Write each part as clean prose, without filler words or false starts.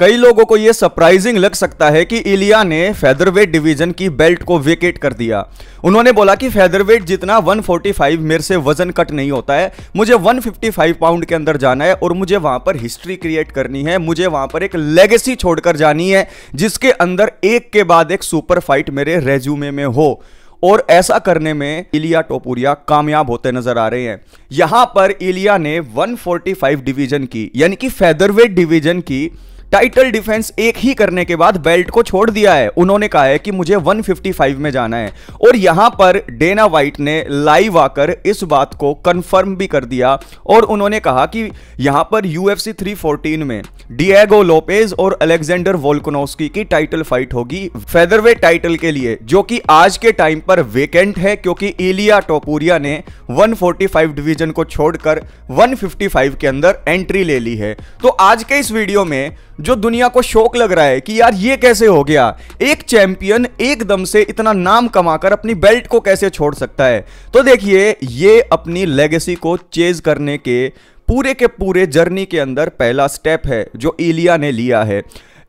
कई लोगों को यह सरप्राइजिंग लग सकता है कि इलिया ने फेदरवेट डिवीजन की बेल्ट को वेकेट कर दिया। उन्होंने बोला कि फेदरवेट जितना 145 मेरे से वजन कट नहीं होता है, मुझे 155 पाउंड के अंदर जाना है और मुझे वहां पर हिस्ट्री क्रिएट करनी है, मुझे वहां पर एक लेगेसी छोड़कर जानी है जिसके अंदर एक के बाद एक सुपर फाइट मेरे रेज्यूमे में हो। और ऐसा करने में इलिया टोपुरिया कामयाब होते नजर आ रहे हैं। यहां पर इलिया ने 145 डिवीजन की यानी कि फेदरवेट डिवीजन की टाइटल डिफेंस एक ही करने के बाद बेल्ट को छोड़ दिया है। उन्होंने कहा है कि मुझे 155 में जाना है और यहां पर डेना वाइट ने लाइव आकर इस बात को कंफर्म भी कर दिया और उन्होंने कहा कि यहां पर UFC 314 में डिएगो लोपेज और अलेक्जेंडर वोल्कानोव्स्की की टाइटल फाइट होगी फेदरवेट टाइटल के लिए, जो कि आज के टाइम पर वेकेंट है क्योंकि इलिया टोपुरिया ने 145 डिवीजन को छोड़कर 155 के अंदर एंट्री ले ली है। तो आज के इस वीडियो में जो दुनिया को शौक लग रहा है कि यार ये कैसे हो गया, एक चैंपियन एकदम से इतना नाम कमाकर अपनी बेल्ट को कैसे छोड़ सकता है, तो देखिए ये अपनी लेगेसी को चेज करने के पूरे जर्नी के अंदर पहला स्टेप है जो इलिया ने लिया है।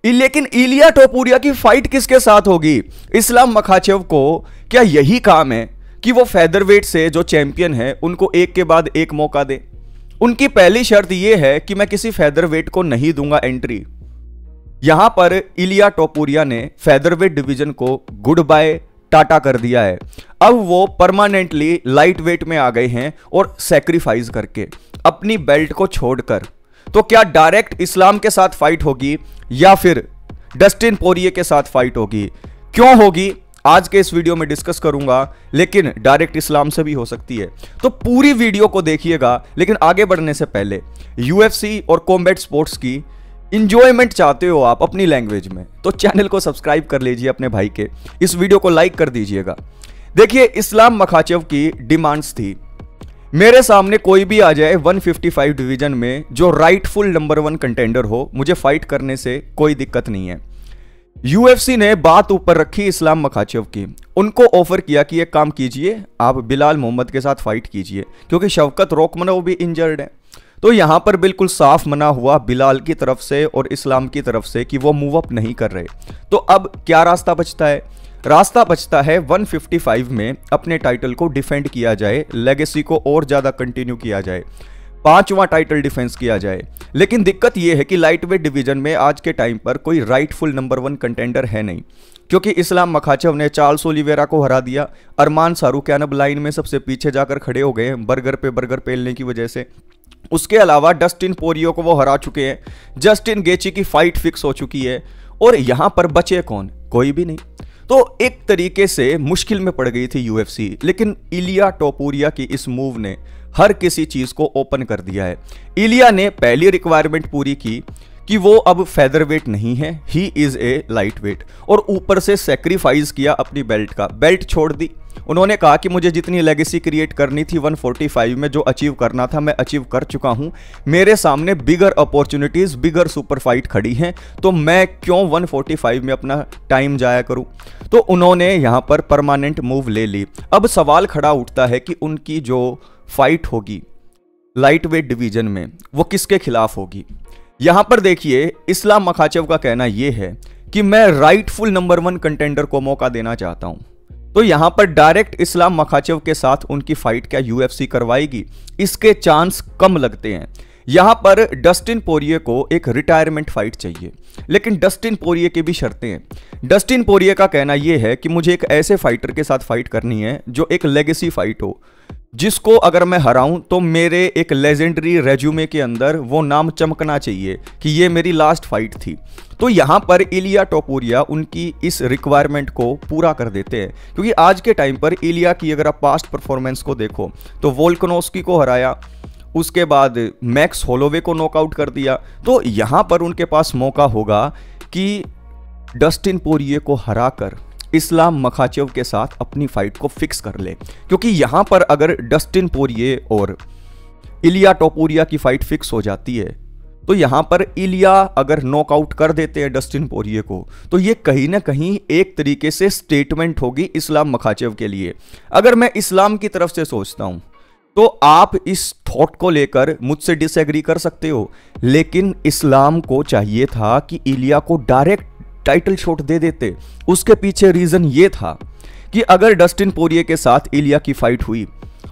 लेकिन इलिया टोपुरिया की फाइट किसके साथ होगी? इस्लाम मखाचेव को क्या यही काम है कि वो फेदरवेट से जो चैंपियन है उनको एक के बाद एक मौका दे? उनकी पहली शर्त यह है कि मैं किसी फेदरवेट को नहीं दूंगा एंट्री। यहां पर इलिया टोपुरिया ने फेदरवेट डिवीजन को गुड बाय टाटा कर दिया है। अब वो परमानेंटली लाइट वेट में आ गए हैं और सैक्रिफाइस करके अपनी बेल्ट को छोड़कर। तो क्या डायरेक्ट इस्लाम के साथ फाइट होगी या फिर डस्टिन पोरिये के साथ फाइट होगी? क्यों होगी आज के इस वीडियो में डिस्कस करूंगा, लेकिन डायरेक्ट इस्लाम से भी हो सकती है। तो पूरी वीडियो को देखिएगा। लेकिन आगे बढ़ने से पहले UFC और कॉम्बैट स्पोर्ट्स की इंजॉयमेंट चाहते हो आप अपनी लैंग्वेज में, तो चैनल को सब्सक्राइब कर लीजिए अपने भाई के, इस वीडियो को लाइक कर दीजिएगा। देखिए इस्लाम मखाचेव की डिमांड्स थी, मेरे सामने कोई भी आ जाए 155 डिवीजन में जो राइटफुल नंबर 1 कंटेंडर हो, मुझे फाइट करने से कोई दिक्कत नहीं है। UFC ने बात ऊपर रखी इस्लाम मखाचेव की, उनको ऑफर किया कि एक काम कीजिए, आप बिलाल मोहम्मद के साथ फाइट कीजिए क्योंकि शवकत रोकमनोव भी इंजर्ड है। तो यहां पर बिल्कुल साफ मना हुआ बिलाल की तरफ से और इस्लाम की तरफ से कि वो मूव अप नहीं कर रहे। तो अब क्या रास्ता बचता है? रास्ता बचता है 155 में अपने टाइटल को डिफेंड किया जाए, लेगेसी को और ज्यादा कंटिन्यू किया जाए, 5वां टाइटल डिफेंस किया जाए। लेकिन दिक्कत यह है कि लाइटवेट डिवीजन में आज के टाइम पर कोई राइटफुल नंबर 1 कंटेंडर है नहीं, क्योंकि इस्लाम मखाचेव ने चार्ल्स ओलिवेरा को हरा दिया, अरमान सारूख्यानब लाइन में सबसे पीछे जाकर खड़े हो गए बर्गर पे बर्गर पेलने की वजह से। उसके अलावा डस्टिन पोरियो को वो हरा चुके हैं, जस्टिन गेची की फाइट फिक्स हो चुकी है और यहां पर बचे कौन? कोई भी नहीं। तो एक तरीके से मुश्किल में पड़ गई थी UFC, लेकिन इलिया टोपुरिया की इस मूव ने हर किसी चीज को ओपन कर दिया है। इलिया ने पहली रिक्वायरमेंट पूरी की कि वो अब फेदरवेट नहीं है, he is a light weight, और ऊपर से सेक्रीफाइस किया अपनी बेल्ट का, बेल्ट छोड़ दी। उन्होंने कहा कि मुझे जितनी लेगेसी क्रिएट करनी थी 145 में, जो अचीव करना था मैं अचीव कर चुका हूं, मेरे सामने बिगर अपॉर्चुनिटीज, बिगर सुपर फाइट खड़ी हैं, तो मैं क्यों 145 में अपना टाइम जाया करूं? तो उन्होंने यहां पर परमानेंट मूव ले ली। अब सवाल खड़ा उठता है कि उनकी जो फाइट होगी लाइट वेट डिवीजन में वो किसके खिलाफ होगी? यहां पर देखिए इस्लाम मखाचेव का कहना यह है कि मैं राइटफुल नंबर 1 कंटेंडर को मौका देना चाहता हूं। तो यहां पर डायरेक्ट इस्लाम मखाचेव के साथ उनकी फाइट क्या UFC करवाएगी? इसके चांस कम लगते हैं। यहां पर डस्टिन पोरिये को एक रिटायरमेंट फाइट चाहिए, लेकिन डस्टिन पोरिये की भी शर्तें हैं। डस्टिन पोरिये का कहना यह है कि मुझे एक ऐसे फाइटर के साथ फाइट करनी है जो एक लेगेसी फाइट हो, जिसको अगर मैं हराऊं तो मेरे एक लेजेंडरी रेज्यूमे के अंदर वो नाम चमकना चाहिए कि ये मेरी लास्ट फाइट थी। तो यहां पर इलिया टोपुरिया उनकी इस रिक्वायरमेंट को पूरा कर देते हैं, क्योंकि आज के टाइम पर इलिया की अगर आप पास्ट परफॉर्मेंस को देखो तो वोल्कानोव्स्की को हराया, उसके बाद मैक्स होलोवे को नॉकआउट कर दिया। तो यहां पर उनके पास मौका होगा कि डस्टिन पोरिये को हराकर इस्लाम मखाचेव के साथ अपनी फाइट को फिक्स कर ले, क्योंकि यहां पर अगर डस्टिन पोरिये और इलिया टोपुरिया की फाइट फिक्स हो जाती है तो यहां पर इलिया अगर नॉकआउट कर देते हैं डस्टिन पोरिये को, तो ये कहीं ना कहीं एक तरीके से स्टेटमेंट होगी इस्लाम मखाचेव के लिए। अगर मैं इस्लाम की तरफ से सोचता हूं तो आप इस थॉट को लेकर मुझसे डिसएग्री कर सकते हो, लेकिन इस्लाम को चाहिए था कि इलिया को डायरेक्ट टाइटल शॉट दे देते। उसके पीछे रीजन ये था कि अगर डस्टिन पोरिये के साथ इलिया की फाइट हुई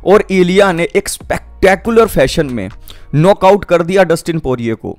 और इलिया ने एक स्पेक्टेकुलर फैशन में नॉकआउट कर दिया डस्टिन पोरिये को,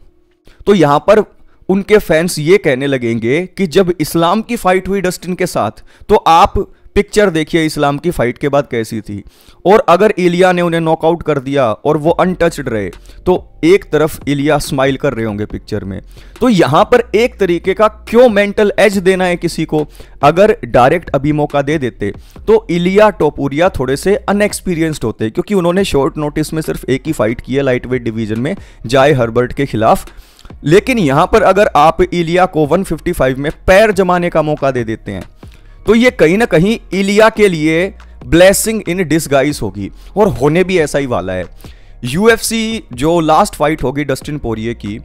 तो यहां पर उनके फैंस ये कहने लगेंगे कि जब इस्लाम की फाइट हुई डस्टिन के साथ तो आप पिक्चर देखिए इस्लाम की फाइट के बाद कैसी थी, और अगर इलिया ने उन्हें नॉकआउट कर दिया और वो अनटच्ड रहे तो एक तरफ इलिया स्माइल कर रहे होंगे पिक्चर में। तो यहां पर एक तरीके का क्यों मेंटल एज देना है किसी को? अगर डायरेक्ट अभी मौका दे देते तो इलिया टोपुरिया थोड़े से अनएक्सपीरियंस्ड होते, क्योंकि उन्होंने शॉर्ट नोटिस में सिर्फ एक ही फाइट की है लाइट वेट डिवीजन में जाय हर्बर्ट के खिलाफ। लेकिन यहां पर अगर आप इलिया को 155 में पैर जमाने का मौका दे देते हैं तो ये कहीं ना कहीं इलिया के लिए ब्लेसिंग इन डिसगाइज होगी, और होने भी ऐसा ही वाला है। यूएफसी जो लास्ट फाइट होगी डस्टिन पोरिये की,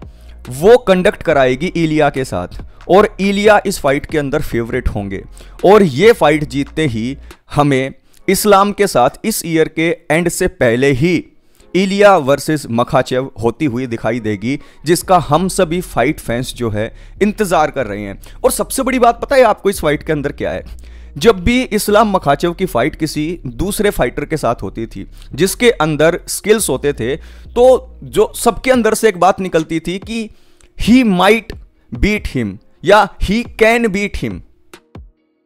वो कंडक्ट कराएगी इलिया के साथ, और इलिया इस फाइट के अंदर फेवरेट होंगे, और ये फाइट जीतते ही हमें इस्लाम के साथ इस ईयर के एंड से पहले ही इलिया वर्सेस मखाचेव होती हुई दिखाई देगी, जिसका हम सभी फाइट फैंस जो है इंतजार कर रहे हैं। और सबसे बड़ी बात पता है आपको इस फाइट के अंदर क्या है? जब भी इस्लाम मखाचेव की फाइट किसी दूसरे फाइटर के साथ होती थी जिसके अंदर स्किल्स होते थे, तो जो सबके अंदर से एक बात निकलती थी कि ही माइट बीट हिम या ही कैन बीट हिम।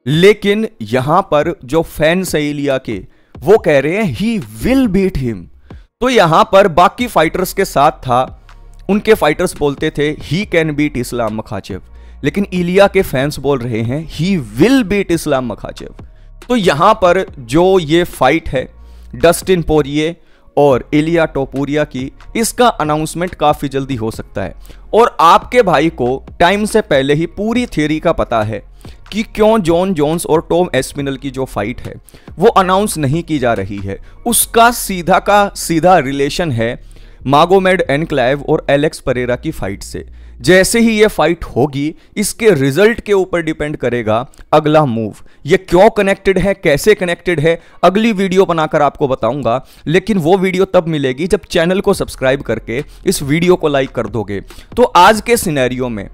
लेकिन यहां पर जो फैंस है इलिया के, वो कह रहे हैं ही विल बीट हिम। तो यहां पर बाकी फाइटर्स के साथ था, उनके फाइटर्स बोलते थे he can beat Islam Makhachev, लेकिन इलिया के फैंस बोल रहे हैं he will beat Islam Makhachev. तो यहां पर जो ये फाइट है डस्टिन पोरिये और इलिया टोपुरिया की, इसका अनाउंसमेंट काफी जल्दी हो सकता है। और आपके भाई को टाइम से पहले ही पूरी थियरी का पता है कि क्यों जॉन जोन्स और टॉम एस्पिनल की जो फाइट है वो अनाउंस नहीं की जा रही है। उसका सीधा का सीधा रिलेशन है मागोमेड एनक्लेव और एलेक्स परेरा की फाइट से। जैसे ही ये फाइट होगी, इसके रिजल्ट के ऊपर डिपेंड करेगा अगला मूव। ये क्यों कनेक्टेड है, कैसे कनेक्टेड है, अगली वीडियो बनाकर आपको बताऊंगा। लेकिन वो वीडियो तब मिलेगी जब चैनल को सब्सक्राइब करके इस वीडियो को लाइक कर दोगे। तो आज के सिनेरियो में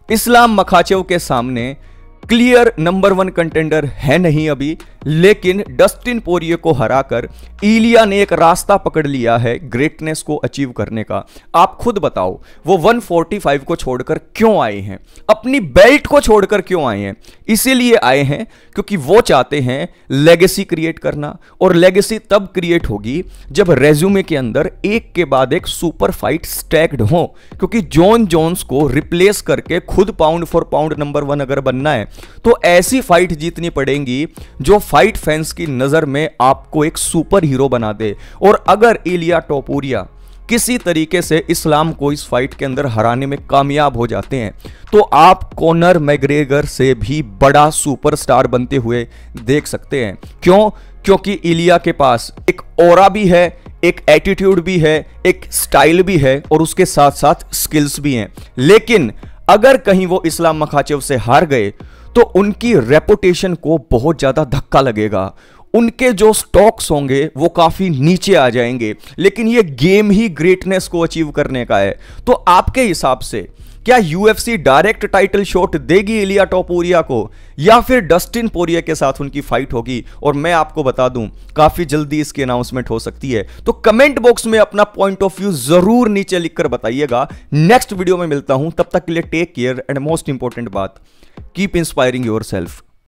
इस्लाम मखाचेव के सामने क्लियर नंबर 1 कंटेंडर है नहीं अभी, लेकिन डस्टिन पोरिये को हराकर इलिया ने एक रास्ता पकड़ लिया है ग्रेटनेस को अचीव करने का। आप खुद बताओ, वो 145 को छोड़कर क्यों आए हैं, अपनी बेल्ट को छोड़कर क्यों आए हैं? इसीलिए आए हैं क्योंकि वो चाहते हैं लेगेसी क्रिएट करना, और लेगेसी तब क्रिएट होगी जब रेज्यूमे के अंदर एक के बाद एक सुपर फाइट स्टैक्ड हो। क्योंकि जॉन जोन्स को रिप्लेस करके खुद पाउंड फॉर पाउंड नंबर 1 अगर बनना है तो ऐसी फाइट जीतनी पड़ेंगी जो फाइट फैंस की नजर में आपको एक सुपर हीरो बना दे। और अगर इलिया टोपुरिया किसी तरीके से इस्लाम को इस फाइट के अंदर हराने में कामयाब हो जाते हैं तो आप कॉनर मैग्रेगर से भी बड़ा सुपरस्टार बनते हुए देख सकते हैं। क्यों? क्योंकि इलिया के पास एक ऑरा भी है, एक एटीट्यूड भी है, एक स्टाइल भी है, और उसके साथ साथ स्किल्स भी हैं। लेकिन अगर कहीं वो इस्लाम मखाचेव से हार गए तो उनकी रेपुटेशन को बहुत ज्यादा धक्का लगेगा, उनके जो स्टॉक्स होंगे वो काफी नीचे आ जाएंगे। लेकिन ये गेम ही ग्रेटनेस को अचीव करने का है। तो आपके हिसाब से क्या यूएफसी डायरेक्ट टाइटल शॉट देगी इलिया टोपुरिया को, या फिर डस्टिन पोरिये के साथ उनकी फाइट होगी? और मैं आपको बता दूं काफी जल्दी इसकी अनाउंसमेंट हो सकती है। तो कमेंट बॉक्स में अपना पॉइंट ऑफ व्यू जरूर नीचे लिखकर बताइएगा। नेक्स्ट वीडियो में मिलता हूं, तब तक के लिए take care, and most important बात, कीप इंस्पायरिंग योरसेल्फ।